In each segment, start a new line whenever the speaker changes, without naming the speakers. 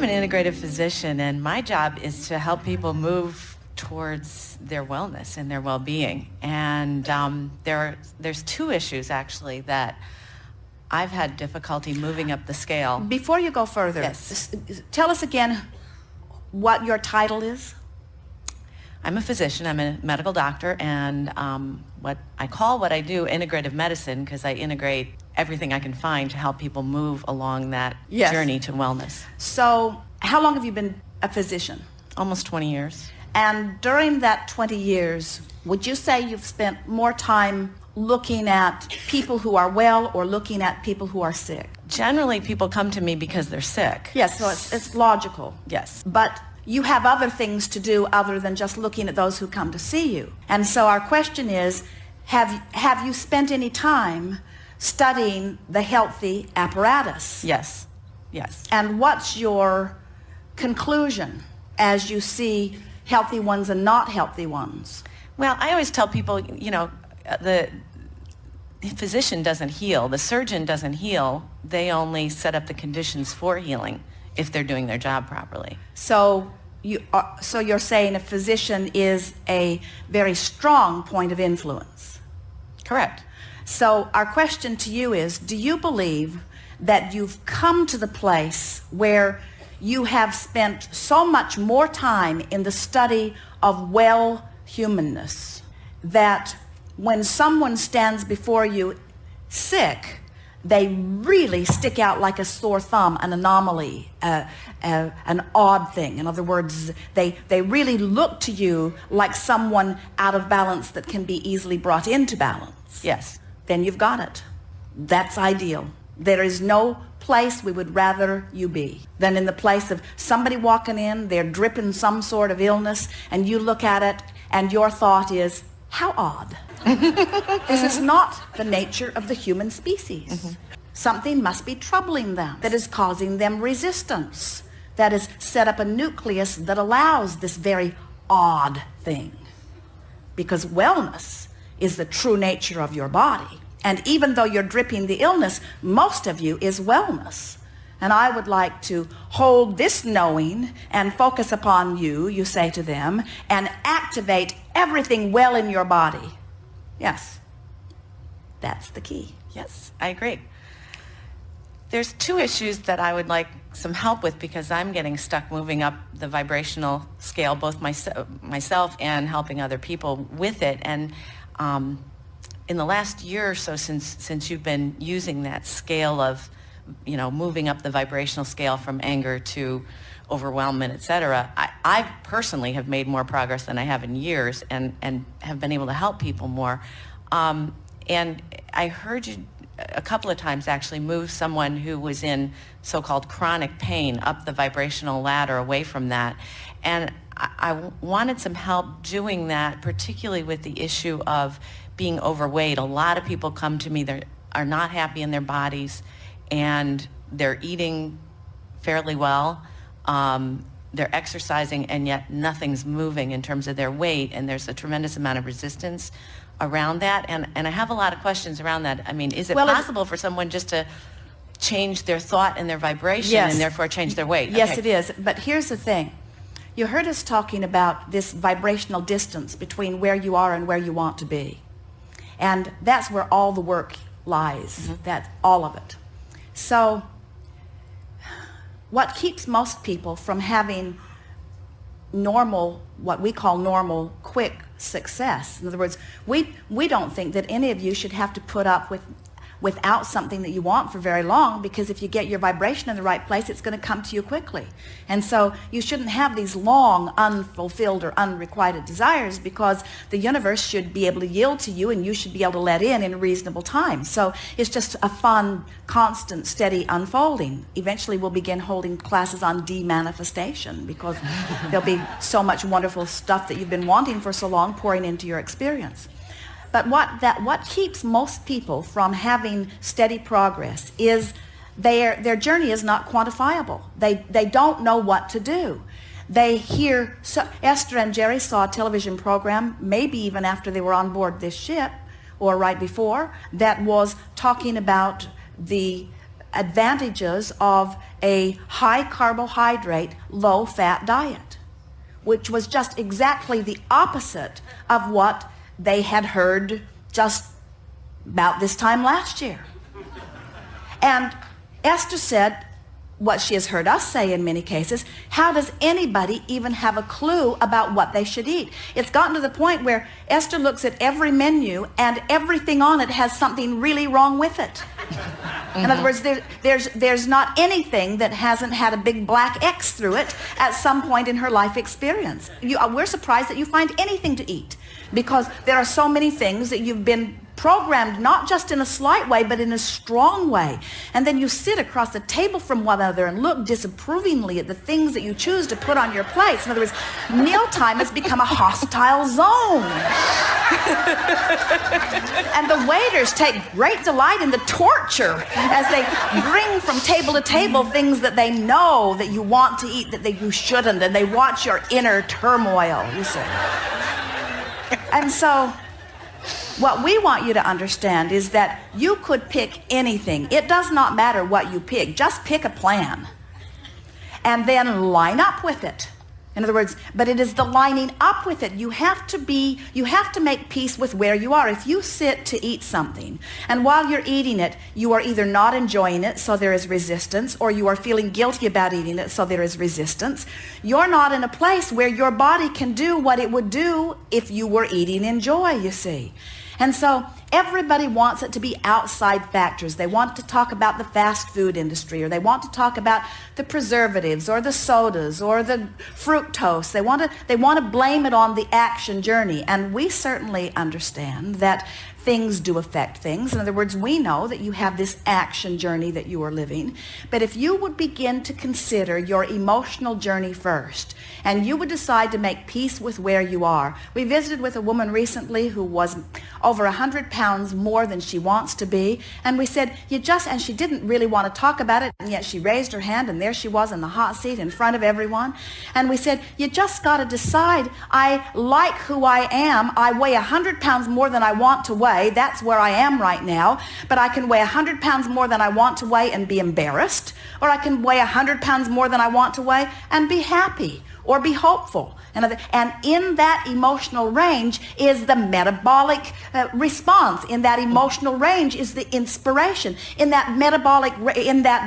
I'm an integrative physician, and my job is to help people move towards their wellness and their well-being. And there's two issues, actually, that I've had difficulty moving up the scale.
Before you go further,
Yes.
Tell us again what your title is.
I'm a physician. I'm a medical doctor, and what I do integrative medicine, because I integrate everything I can find to help people move along that
Yes.
journey to wellness.
So how long have you been a physician?
Almost 20 years.
And during that 20 years, would you say you've spent more time looking at people who are well or looking at people who are sick?
Generally, people come to me because they're sick.
Yes, so it's logical.
Yes.
But you have other things to do other than just looking at those who come to see you. And so our question is, have you spent any time studying the healthy apparatus?
Yes. Yes.
And what's your conclusion as you see healthy ones and not healthy ones?
Well, I always tell people, the physician doesn't heal, the surgeon doesn't heal, they only set up the conditions for healing if they're doing their job properly.
So you're saying a physician is a very strong point of influence.
Correct.
So our question to you is, do you believe that you've come to the place where you have spent so much more time in the study of well humanness that when someone stands before you sick, they really stick out like a sore thumb, an anomaly, an odd thing? In other words, they really look to you like someone out of balance that can be easily brought into balance.
Yes.
Then you've got it. That's ideal. There is no place we would rather you be than in the place of somebody walking in, they're dripping some sort of illness, and you look at it and your thought is, how odd. This is not the nature of the human species. Mm-hmm. Something must be troubling them that is causing them resistance, that has set up a nucleus that allows this very odd thing. Because wellness is the true nature of your body. And even though you're dripping the illness, most of you is wellness. And I would like to hold this knowing and focus upon you, you say to them, and activate everything well in your body. Yes, that's the key.
Yes, I agree. There's two issues that I would like some help with because I'm getting stuck moving up the vibrational scale, both myself and helping other people with it. And in the last year or so, since you've been using that scale of, moving up the vibrational scale from anger to overwhelmment, etc., I personally have made more progress than I have in years and have been able to help people more. And I heard you a couple of times actually move someone who was in so-called chronic pain up the vibrational ladder away from that. And I wanted some help doing that, particularly with the issue of being overweight. A lot of people come to me that are not happy in their bodies and they're eating fairly well. They're exercising and yet nothing's moving in terms of their weight, and there's a tremendous amount of resistance around that. And I have a lot of questions around that. I mean, is it possible for someone just to change their thought and their vibration and therefore change their weight?
Yes, it is. But here's the thing. You heard us talking about this vibrational distance between where you are and where you want to be. And that's where all the work lies. Mm-hmm. That's all of it. So what keeps most people from having normal, what we call normal, quick success, in other words, we don't think that any of you should have to put up without something that you want for very long, because if you get your vibration in the right place, it's going to come to you quickly. And so you shouldn't have these long, unfulfilled or unrequited desires, because the universe should be able to yield to you and you should be able to let in a reasonable time. So it's just a fun, constant, steady unfolding. Eventually we'll begin holding classes on demanifestation, because there'll be so much wonderful stuff that you've been wanting for so long pouring into your experience. But what keeps most people from having steady progress is their journey is not quantifiable. They don't know what to do. They hear, so Esther and Jerry saw a television program, maybe even after they were on board this ship, or right before, that was talking about the advantages of a high carbohydrate, low fat diet, which was just exactly the opposite of what they had heard just about this time last year. And Esther said, what she has heard us say in many cases, how does anybody even have a clue about what they should eat? It's gotten to the point where Esther looks at every menu and everything on it has something really wrong with it. In other words, there's not anything that hasn't had a big black X through it at some point in her life experience. We're surprised that you find anything to eat, because there are so many things that you've been programmed not just in a slight way but in a strong way, and then you sit across the table from one another and look disapprovingly at the things that you choose to put on your plates. In other words, mealtime has become a hostile zone. And the waiters take great delight in the torture as they bring from table to table things that they know that you want to eat that you shouldn't, and they watch your inner turmoil, you see. And so what we want you to understand is that you could pick anything. It does not matter what you pick. Just pick a plan and then line up with it. In other words, but it is the lining up with it. You have to make peace with where you are. If you sit to eat something and while you're eating it, you are either not enjoying it, so there is resistance, or you are feeling guilty about eating it, so there is resistance, you're not in a place where your body can do what it would do if you were eating in joy, you see. And so everybody wants it to be outside factors. They want to talk about the fast food industry, or they want to talk about the preservatives or the sodas or the fructose. They want to blame it on the action journey. And we certainly understand that things do affect things. In other words, we know that you have this action journey that you are living. But if you would begin to consider your emotional journey first, and you would decide to make peace with where you are. We visited with a woman recently who was over 100 pounds more than she wants to be, and we said, and she didn't really want to talk about it, and yet she raised her hand, and there she was in the hot seat in front of everyone. And we said, you just got to decide, I like who I am. I weigh 100 pounds more than I want to weigh. That's where I am right now. But I can weigh 100 pounds more than I want to weigh and be embarrassed, or I can weigh 100 pounds more than I want to weigh and be happy or be hopeful. And in that emotional range is the metabolic response. In that emotional range is the inspiration. In that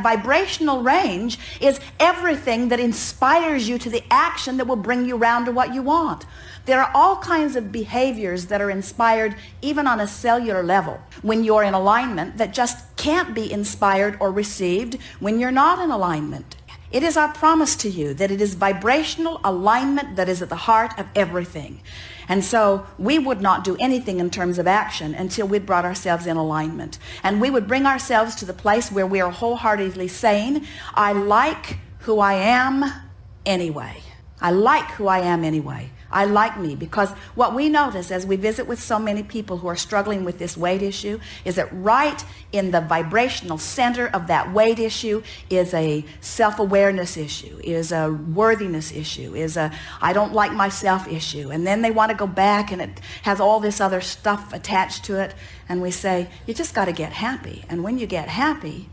vibrational range is everything that inspires you to the action that will bring you around to what you want. There are all kinds of behaviors that are inspired even on a cellular level when you're in alignment that just can't be inspired or received when you're not in alignment. It is our promise to you that it is vibrational alignment that is at the heart of everything. And so we would not do anything in terms of action until we'd brought ourselves in alignment. And we would bring ourselves to the place where we are wholeheartedly saying, I like who I am anyway. I like who I am anyway. I like me, because what we notice as we visit with so many people who are struggling with this weight issue is that right in the vibrational center of that weight issue is a self-awareness issue, is a worthiness issue, is a I don't like myself issue. And then they want to go back and it has all this other stuff attached to it. And we say, you just got to get happy. And when you get happy,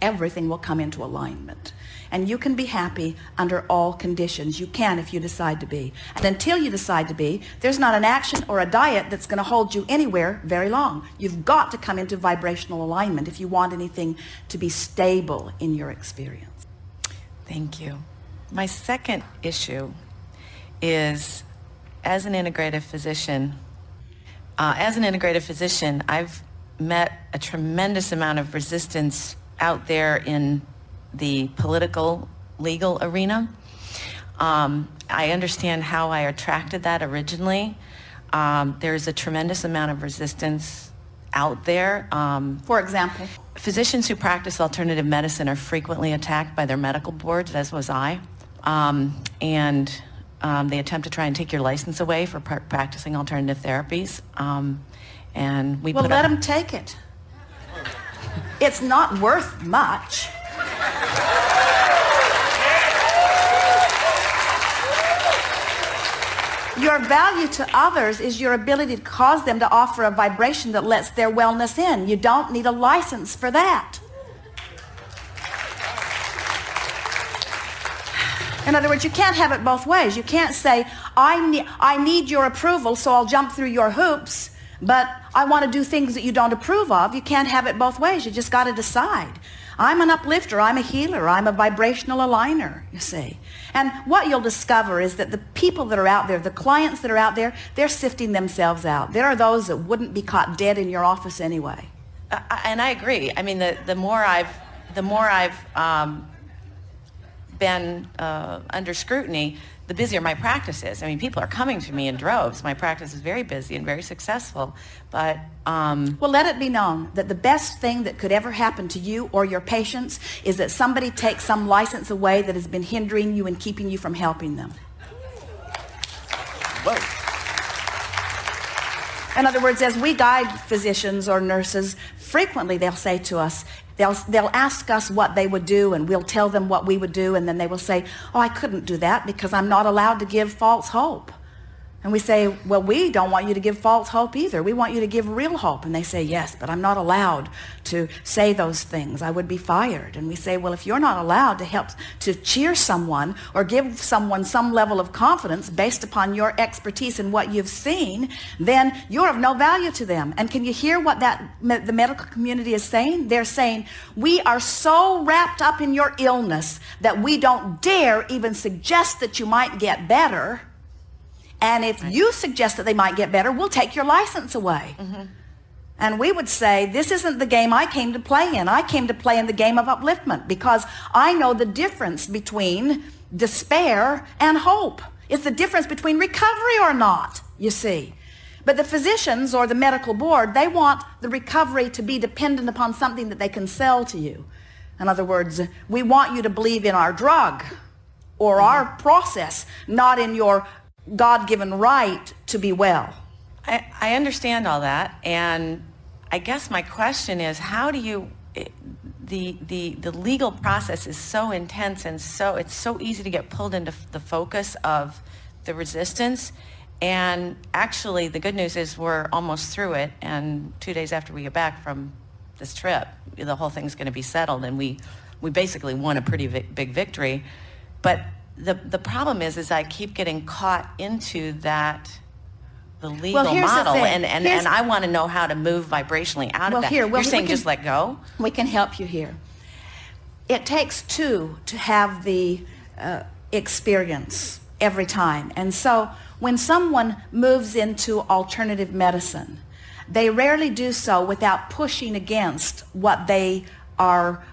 everything will come into alignment. And you can be happy under all conditions. You can if you decide to be. And until you decide to be, there's not an action or a diet that's going to hold you anywhere very long. You've got to come into vibrational alignment if you want anything to be stable in your experience.
Thank you. My second issue is, as an integrative physician, I've met a tremendous amount of resistance out there in the political, legal arena. I understand how I attracted that originally. There's a tremendous amount of resistance out there.
For example?
Physicians who practice alternative medicine are frequently attacked by their medical boards, as was I. And they attempt to try and take your license away for practicing alternative therapies. And we
let them take it. It's not worth much. Your value to others is your ability to cause them to offer a vibration that lets their wellness in. You don't need a license for that. In other words, you can't have it both ways. You can't say, I need your approval, so I'll jump through your hoops, but I want to do things that you don't approve of. You can't have it both ways. You just got to decide. I'm an uplifter. I'm a healer. I'm a vibrational aligner, you see. And what you'll discover is that the people that are out there, the clients that are out there, they're sifting themselves out. There are those that wouldn't be caught dead in your office anyway.
And I agree. I mean, the more I've been under scrutiny, the busier my practice is. I mean, people are coming to me in droves. My practice is very busy and very successful. But
well, let it be known that the best thing that could ever happen to you or your patients is that somebody takes some license away that has been hindering you and keeping you from helping them.
Whoa.
In other words, as we guide physicians or nurses, frequently they'll say to us, they'll ask us what they would do, and we'll tell them what we would do, and then they will say, oh, I couldn't do that because I'm not allowed to give false hope. And we say, well, we don't want you to give false hope either. We want you to give real hope. And they say, yes, but I'm not allowed to say those things. I would be fired. And we say, well, if you're not allowed to help to cheer someone or give someone some level of confidence based upon your expertise and what you've seen, then you're of no value to them. And can you hear what the medical community is saying? They're saying, we are so wrapped up in your illness that we don't dare even suggest that you might get better. And if you suggest that they might get better, we'll take your license away. Mm-hmm. And we would say, this isn't the game I came to play in. I came to play in the game of upliftment because I know the difference between despair and hope. It's the difference between recovery or not, you see. But the physicians or the medical board, they want the recovery to be dependent upon something that they can sell to you. In other words, we want you to believe in our drug or our process, not in your God-given right to be well.
I understand all that, and I guess my question is, how do you, the legal process is so intense, and so it's so easy to get pulled into the focus of the resistance, and actually the good news is we're almost through it, and 2 days after we get back from this trip, the whole thing's going to be settled, and we basically won a pretty big victory. But the problem is I keep getting caught into the legal model, and I want to know how to move vibrationally out of that. You're saying just let go?
We can help you here. It takes two to have the experience every time. And so when someone moves into alternative medicine, they rarely do so without pushing against what they are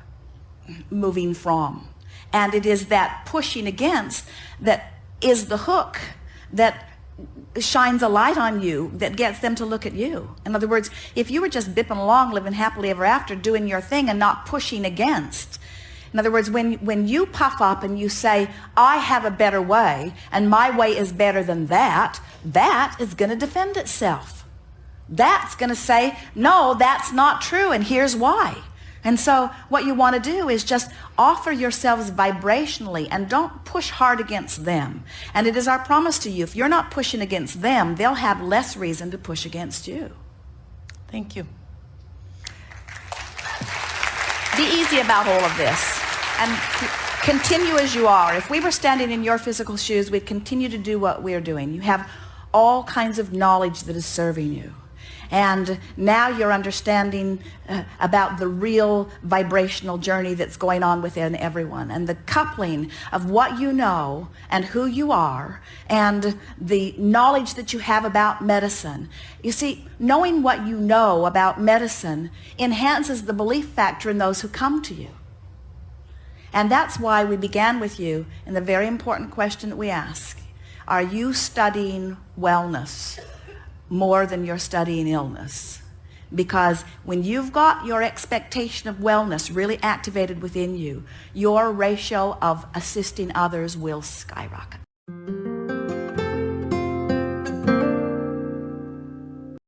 moving from. And it is that pushing against that is the hook that shines a light on you that gets them to look at you. In other words, if you were just bipping along, living happily ever after, doing your thing and not pushing against. In other words, when you puff up and you say, I have a better way and my way is better than that, that is going to defend itself. That's going to say, no, that's not true, and here's why. And so what you want to do is just offer yourselves vibrationally and don't push hard against them. And it is our promise to you, if you're not pushing against them, they'll have less reason to push against you.
Thank you.
Be easy about all of this and continue as you are. If we were standing in your physical shoes, we'd continue to do what we're doing. You have all kinds of knowledge that is serving you. And now you're understanding about the real vibrational journey that's going on within everyone, and the coupling of what you know and who you are and the knowledge that you have about medicine. You see, knowing what you know about medicine enhances the belief factor in those who come to you. And that's why we began with you in the very important question that we ask. Are you studying wellness more than you're studying illness? Because when you've got your expectation of wellness really activated within you, your ratio of assisting others will skyrocket.